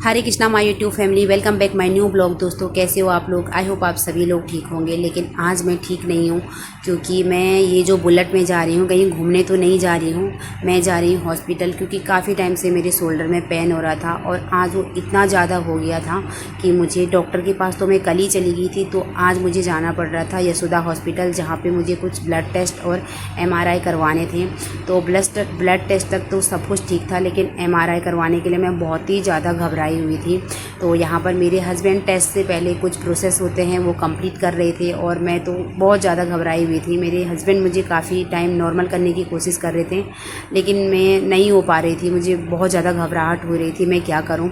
Hare Krishna my YouTube family, welcome back my new blog. दोस्तों कैसे हो आप लोग? आई होप आप सभी लोग ठीक होंगे। लेकिन आज मैं ठीक नहीं हूँ क्योंकि मैं ये जो बुलेट में जा रही हूँ, कहीं घूमने तो नहीं जा रही हूँ, मैं जा रही हूँ हॉस्पिटल। क्योंकि काफ़ी टाइम से मेरे शोल्डर में पेन हो रहा था और आज वो इतना ज़्यादा हो गया था कि मुझे डॉक्टर के पास तो मैं कल ही चली गई थी, तो आज मुझे जाना पड़ रहा था यशोदा हॉस्पिटल, जहाँ पर मुझे कुछ ब्लड टेस्ट और MRI करवाने थे। तो ब्लड टेस्ट तक तो सब कुछ ठीक था, लेकिन MRI करवाने के लिए मैं बहुत ही ज़्यादा घबराई हुई थी। तो यहाँ पर मेरे हस्बैंड टेस्ट से पहले कुछ प्रोसेस होते हैं वो कंप्लीट कर रहे थे और मैं तो बहुत ज़्यादा घबराई हुई थी। मेरे हस्बैंड मुझे काफ़ी टाइम नॉर्मल करने की कोशिश कर रहे थे, लेकिन मैं नहीं हो पा रही थी, मुझे बहुत ज़्यादा घबराहट हो रही थी, मैं क्या करूँ।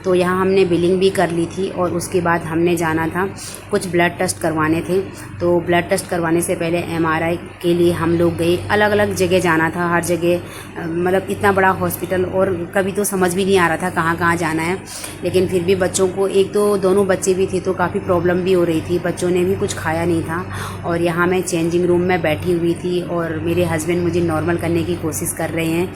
तो यहाँ हमने बिलिंग भी कर ली थी और उसके बाद हमने जाना था, कुछ ब्लड टेस्ट करवाने थे। तो ब्लड टेस्ट करवाने से पहले MRI के लिए हम लोग गए, अलग अलग जगह जाना था, हर जगह मतलब इतना बड़ा हॉस्पिटल और कभी तो समझ भी नहीं आ रहा था कहाँ कहाँ जाना है। लेकिन फिर भी बच्चों को, एक तो दोनों बच्चे भी थे तो काफ़ी प्रॉब्लम भी हो रही थी, बच्चों ने भी कुछ खाया नहीं था। और यहाँ मैं चेंजिंग रूम में बैठी हुई थी और मेरे हस्बैंड मुझे नॉर्मल करने की कोशिश कर रहे हैं,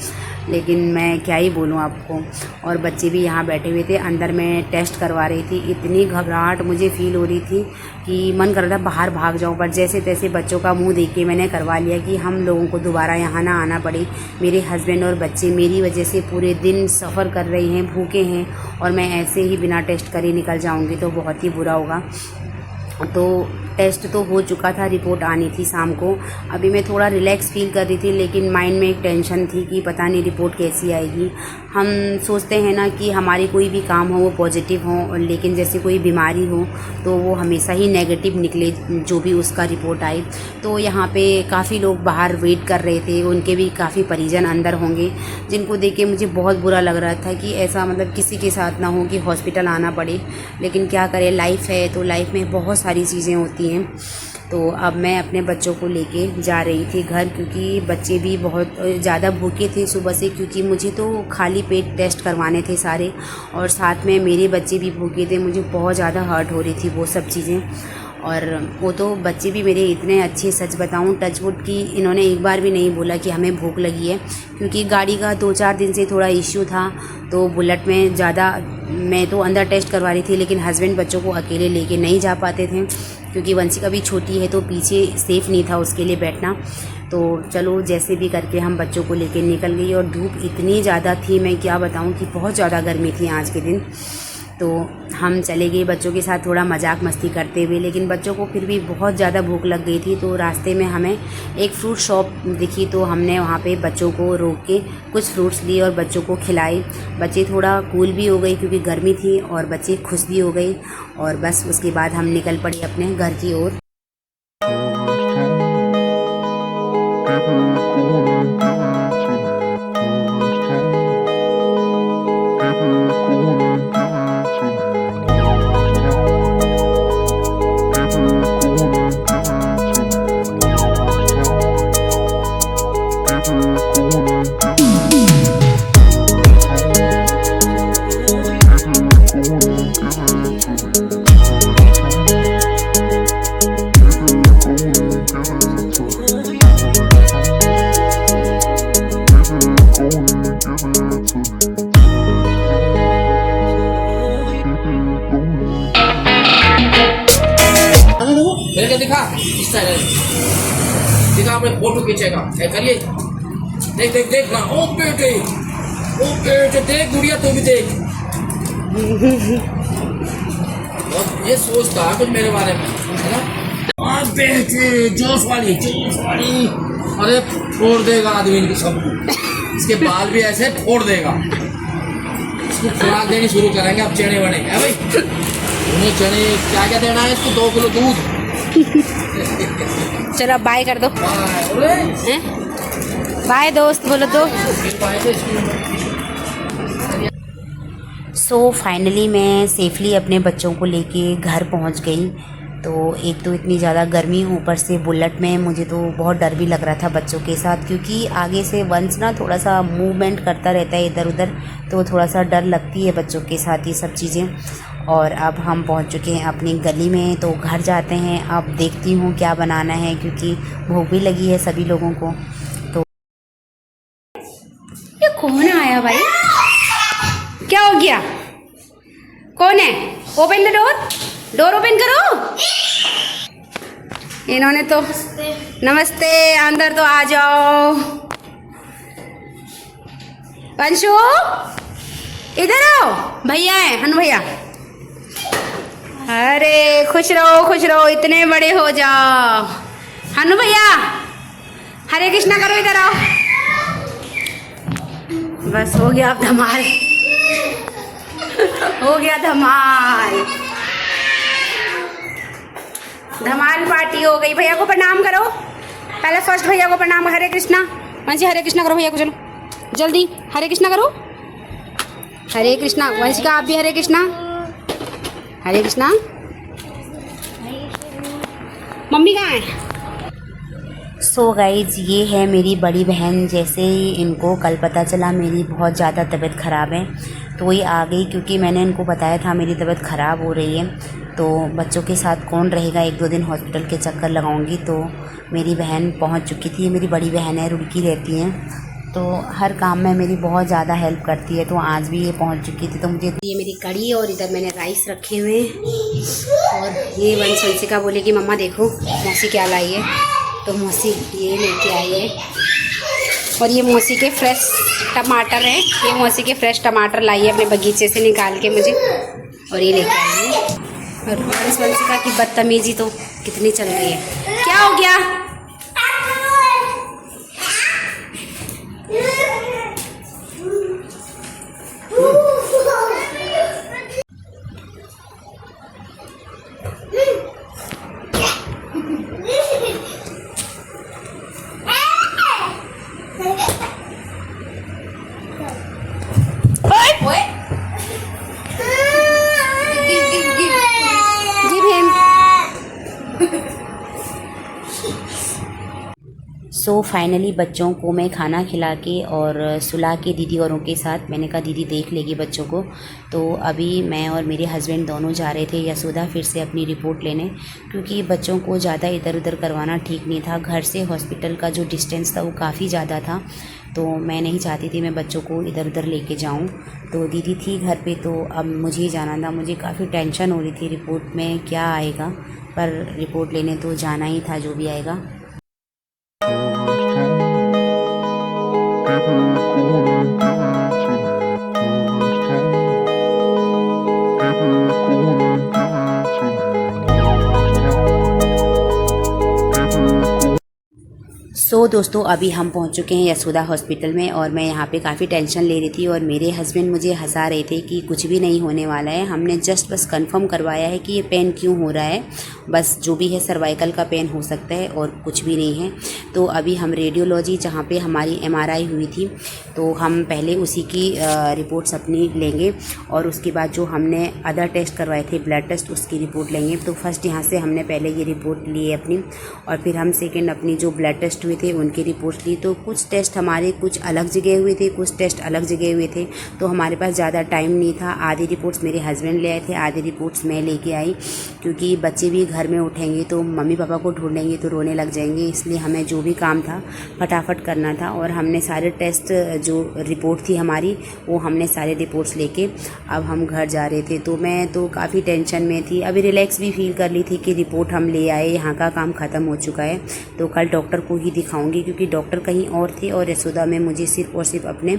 लेकिन मैं क्या ही बोलूँ आपको। और बच्चे भी यहाँ बैठे हुए थे, अंदर मैं टेस्ट करवा रही थी। इतनी घबराहट मुझे फ़ील हो रही थी कि मन कर रहा था बाहर भाग जाऊँ, पर जैसे तैसे बच्चों का मुंह देख के मैंने करवा लिया कि हम लोगों को दोबारा यहाँ ना आना पड़े। मेरे हस्बैंड और बच्चे मेरी वजह से पूरे दिन सफ़र कर रहे हैं, भूखे हैं, और मैं ऐसे ही बिना टेस्ट करे निकल जाऊँगी तो बहुत ही बुरा होगा। तो टेस्ट तो हो चुका था, रिपोर्ट आनी थी शाम को। अभी मैं थोड़ा रिलैक्स फील कर रही थी, लेकिन माइंड में एक टेंशन थी कि पता नहीं रिपोर्ट कैसी आएगी। हम सोचते हैं ना कि हमारी कोई भी काम हो वो पॉजिटिव हो, लेकिन जैसे कोई बीमारी हो तो वो हमेशा ही नेगेटिव निकले, जो भी उसका रिपोर्ट आए। तो यहाँ पे काफ़ी लोग बाहर वेट कर रहे थे, उनके भी काफ़ी परिजन अंदर होंगे, जिनको देख के मुझे बहुत बुरा लग रहा था कि ऐसा मतलब किसी के साथ ना हो कि हॉस्पिटल आना पड़े। लेकिन क्या करें, लाइफ है तो लाइफ में बहुत सारी चीज़ें होती हैं। तो अब मैं अपने बच्चों को लेके जा रही थी घर, क्योंकि बच्चे भी बहुत ज़्यादा भूखे थे सुबह से, क्योंकि मुझे तो खाली पेट टेस्ट करवाने थे सारे, और साथ में मेरे बच्चे भी भूखे थे। मुझे बहुत ज़्यादा हर्ट हो रही थी वो सब चीज़ें। और वो तो बच्चे भी मेरे इतने अच्छे, सच बताऊं टचवुड की, इन्होंने एक बार भी नहीं बोला कि हमें भूख लगी है। क्योंकि गाड़ी का 2-4 दिन से थोड़ा इश्यू था, तो बुलेट में ज़्यादा मैं तो अंदर टेस्ट करवा रही थी, लेकिन हस्बैंड बच्चों को अकेले लेके नहीं जा पाते थे, क्योंकि वंशिका भी छोटी है तो पीछे सेफ़ नहीं था उसके लिए बैठना। तो चलो जैसे भी करके हम बच्चों को लेके निकल गई। और धूप इतनी ज़्यादा थी, मैं क्या बताऊं कि बहुत ज़्यादा गर्मी थी आज के दिन। तो हम चले गए बच्चों के साथ थोड़ा मजाक मस्ती करते हुए, लेकिन बच्चों को फिर भी बहुत ज़्यादा भूख लग गई थी। तो रास्ते में हमें एक फ्रूट शॉप दिखी, तो हमने वहाँ पे बच्चों को रोक के कुछ फ्रूट्स लिए और बच्चों को खिलाए। बच्चे थोड़ा कूल भी हो गई क्योंकि गर्मी थी, और बच्चे खुश भी हो गई। और बस उसके बाद हम निकल पड़े अपने घर की ओर। दिखा इस तरह दिखा, अपने फोटो खींचेगा करिए। देख देख देख ना, ओ बेटे देख गुड़िया, तू भी देख। और ये सोचता कुछ मेरे बारे में, है ना? हाँ बेटे, जोश वाली। अरे फोड़ देगा आदमी इनकी सब, इसके बाल भी ऐसे फोड़ देगा। इसको खुराक देनी शुरू करेंगे अब, चने बने है भाई। उन्हें चने क्या क्या देना है इसको? 2 किलो दूध। चलो अब बाय कर दो। बाय दोस्त बोलो तो। सो फाइनली मैं सेफली अपने बच्चों को लेके घर पहुंच गई। तो एक तो इतनी ज़्यादा गर्मी, ऊपर से बुलेट में मुझे तो बहुत डर भी लग रहा था बच्चों के साथ, क्योंकि आगे से वंश ना थोड़ा सा मूवमेंट करता रहता है इधर उधर, तो थोड़ा सा डर लगती है बच्चों के साथ ये सब चीज़ें। और अब हम पहुंच चुके हैं अपनी गली में, तो घर जाते हैं। अब देखती हूँ क्या बनाना है, क्योंकि भूख भी लगी है सभी लोगों को। तो ये कौन आया भाई? क्या हो गया? कौन है? Open the door, door open करो। इन्होंने तो नमस्ते, अंदर तो आ जाओ। पंशु इधर आओ, भैया है, हनु भैया। अरे खुश रहो, इतने बड़े हो जाओ। हनु भैया हरे कृष्णा करो, इधर आओ। बस हो गया अब धमाल, हो गया धमाल, धमाल पार्टी हो गई। भैया को प्रणाम करो, पहले फर्स्ट भैया को प्रणाम। हरे कृष्णा, वंशी हरे कृष्णा करो भैया को, चलो जल्दी हरे कृष्णा करो। हरे कृष्णा, वंशिका आप भी हरे कृष्णा, हरे कृष्णा। मम्मी कहाँ है? सो गाइज ये है मेरी बड़ी बहन। जैसे ही इनको कल पता चला मेरी बहुत ज़्यादा तबीयत ख़राब है तो वही आ गई, क्योंकि मैंने इनको बताया था मेरी तबीयत ख़राब हो रही है। तो बच्चों के साथ कौन रहेगा, 1-2 दिन हॉस्पिटल के चक्कर लगाऊंगी। तो मेरी बहन पहुंच चुकी थी, मेरी बड़ी बहन है, रुड़की रहती है, तो हर काम में मेरी बहुत ज़्यादा हेल्प करती है। तो आज भी ये पहुंच चुकी थी। तो मुझे ये मेरी कढ़ी और इधर मैंने राइस रखे हुए हैं। और ये वंशिका बोले कि मम्मा देखो मौसी क्या लाई है, तो मौसी ये लेके आई है। और ये मौसी के फ्रेश टमाटर हैं, ये मौसी के फ्रेश टमाटर लाई है अपने बगीचे से निकाल के मुझे, और ये लेके आई है। और वंशिका की बदतमीजी तो कितनी चल रही है। क्या हो गया? सो फाइनली बच्चों को मैं खाना खिला के और सुला के दीदी औरों के साथ, मैंने कहा दीदी देख लेगी बच्चों को। तो अभी मैं और मेरे हस्बैंड दोनों जा रहे थे यशोदा फिर से अपनी रिपोर्ट लेने, क्योंकि बच्चों को ज़्यादा इधर उधर करवाना ठीक नहीं था। घर से हॉस्पिटल का जो डिस्टेंस था वो काफ़ी ज़्यादा था, तो मैं नहीं चाहती थी मैं बच्चों को इधर उधर लेके जाऊं। तो दीदी थी घर पे, तो अब मुझे ही जाना था। मुझे काफ़ी टेंशन हो रही थी रिपोर्ट में क्या आएगा, पर रिपोर्ट लेने तो जाना ही था जो भी आएगा। सो दोस्तों अभी हम पहुंच चुके हैं यशोदा हॉस्पिटल में, और मैं यहाँ पे काफ़ी टेंशन ले रही थी और मेरे हस्बैंड मुझे हंसा रहे थे कि कुछ भी नहीं होने वाला है। हमने जस्ट बस कंफर्म करवाया है कि ये पेन क्यों हो रहा है, बस जो भी है सर्वाइकल का पेन हो सकता है और कुछ भी नहीं है। तो अभी हम रेडियोलॉजी जहाँ पे हमारी MRI हुई थी, तो हम पहले उसी की रिपोर्ट्स अपनी लेंगे, और उसके बाद जो हमने अदर टेस्ट करवाए थे ब्लड टेस्ट उसकी रिपोर्ट लेंगे। तो फर्स्ट यहाँ से हमने पहले ये रिपोर्ट ली है अपनी, और फिर हम सेकेंड अपनी जो ब्लड टेस्ट हुए थे उनकी रिपोर्ट ली। तो कुछ टेस्ट हमारे कुछ अलग जगह हुए थे, कुछ टेस्ट अलग जगह हुए थे, तो हमारे पास ज़्यादा टाइम नहीं था। आधी रिपोर्ट्स मेरे हस्बैंड ले आए थे, आधी रिपोर्ट्स मैं लेके आई, क्योंकि बच्चे भी घर में उठेंगे तो मम्मी पापा को ढूंढेंगे तो रोने लग जाएंगे, इसलिए हमें जो भी काम था फटाफट करना था। और हमने सारे टेस्ट जो रिपोर्ट थी हमारी वो हमने सारे रिपोर्ट्स लेके अब हम घर जा रहे थे। तो मैं तो काफ़ी टेंशन में थी, अभी रिलैक्स भी फील कर ली थी कि रिपोर्ट हम ले आए, यहाँ का काम ख़त्म हो चुका है। तो कल डॉक्टर को ही दिखाऊंगी, क्योंकि डॉक्टर कहीं और थे और यशोदा में मुझे सिर्फ और सिर्फ अपने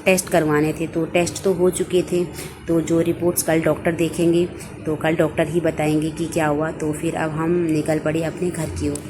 टेस्ट करवाने थे। तो टेस्ट तो हो चुके थे, तो जो रिपोर्ट्स कल डॉक्टर देखेंगे तो कल डॉक्टर ही बताएंगे कि क्या हुआ। तो फिर अब हम निकल पड़े अपने घर की ओर।